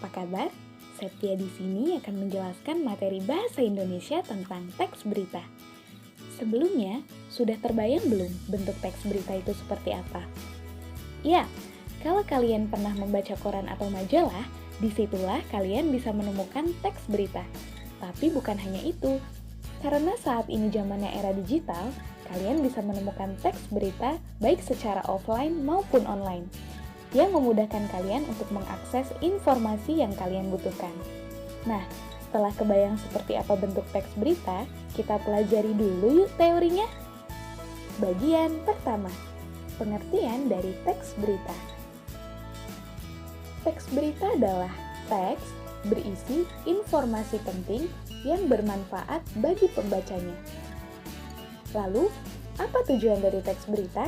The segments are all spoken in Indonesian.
apa kabar? Septia di sini akan menjelaskan materi bahasa Indonesia tentang teks berita. Sebelumnya, sudah terbayang belum bentuk teks berita itu seperti apa? Ya, kalau kalian pernah membaca koran atau majalah, disitulah kalian bisa menemukan teks berita. Tapi bukan hanya itu, karena saat ini zamannya era digital, kalian bisa menemukan teks berita baik secara offline maupun online, yang memudahkan kalian untuk mengakses informasi yang kalian butuhkan. Nah, setelah kebayang seperti apa bentuk teks berita, kita pelajari dulu yuk teorinya. Bagian pertama, pengertian dari teks berita. Teks berita adalah teks berisi informasi penting yang bermanfaat bagi pembacanya. Lalu, apa tujuan dari teks berita?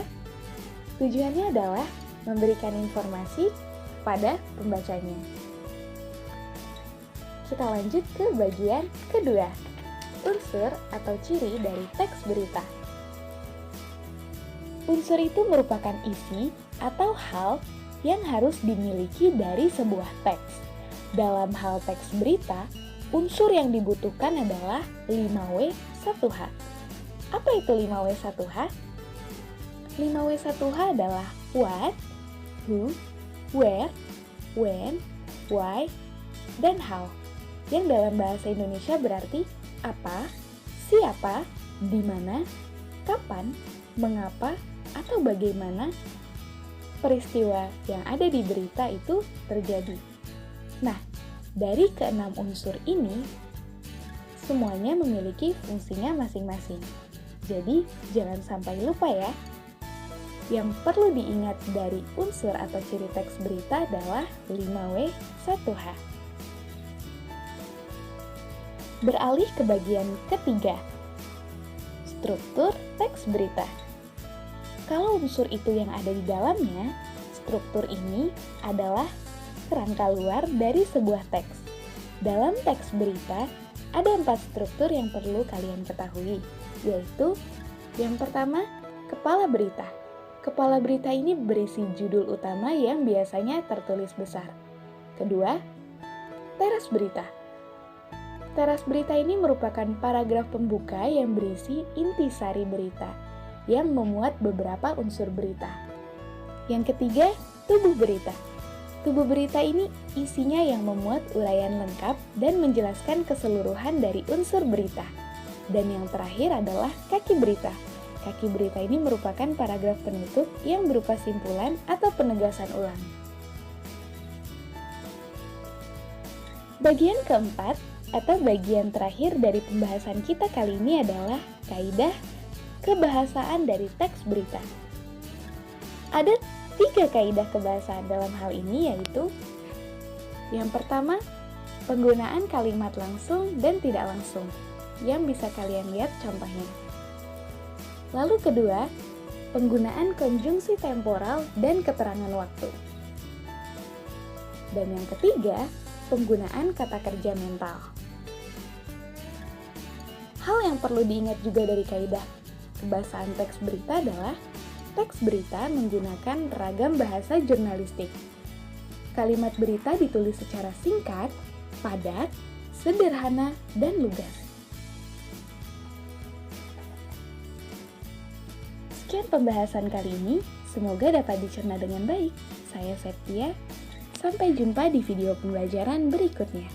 Tujuannya adalah memberikan informasi pada pembacanya. Kita lanjut ke bagian kedua, unsur atau ciri dari teks berita. Unsur itu merupakan isi atau hal yang harus dimiliki dari sebuah teks. Dalam hal teks berita, unsur yang dibutuhkan adalah 5W1H. Apa itu 5W1H? 5W1H adalah what, who, where, when, why, dan how, yang dalam bahasa Indonesia berarti apa, siapa, di mana, kapan, mengapa, atau bagaimana peristiwa yang ada di berita itu terjadi. Nah, dari keenam unsur ini, semuanya memiliki fungsinya masing-masing. Jadi, jangan sampai lupa ya. Yang perlu diingat dari unsur atau ciri teks berita adalah 5W1H. Beralih ke bagian ketiga, struktur teks berita. Kalau unsur itu yang ada di dalamnya, struktur ini adalah kerangka luar dari sebuah teks. Dalam teks berita, ada 4 struktur yang perlu kalian ketahui, yaitu yang pertama, kepala berita. Kepala berita ini berisi judul utama yang biasanya tertulis besar. Kedua, teras berita. Teras berita ini merupakan paragraf pembuka yang berisi intisari berita, yang memuat beberapa unsur berita. Yang ketiga, tubuh berita. Tubuh berita ini isinya yang memuat uraian lengkap dan menjelaskan keseluruhan dari unsur berita. Dan yang terakhir adalah kaki berita. Kaki berita ini merupakan paragraf penutup yang berupa simpulan atau penegasan ulang. Bagian keempat atau bagian terakhir dari pembahasan kita kali ini adalah kaidah kebahasaan dari teks berita. Ada 3 kaidah kebahasaan dalam hal ini, yaitu yang pertama, penggunaan kalimat langsung dan tidak langsung, yang bisa kalian lihat contohnya. Lalu kedua, penggunaan konjungsi temporal dan keterangan waktu. Dan yang ketiga, penggunaan kata kerja mental. Hal yang perlu diingat juga dari kaidah kebahasaan teks berita adalah teks berita menggunakan ragam bahasa jurnalistik. Kalimat berita ditulis secara singkat, padat, sederhana, dan lugas. Sekian pembahasan kali ini, semoga dapat dicerna dengan baik. Saya Septia, sampai jumpa di video pembelajaran berikutnya.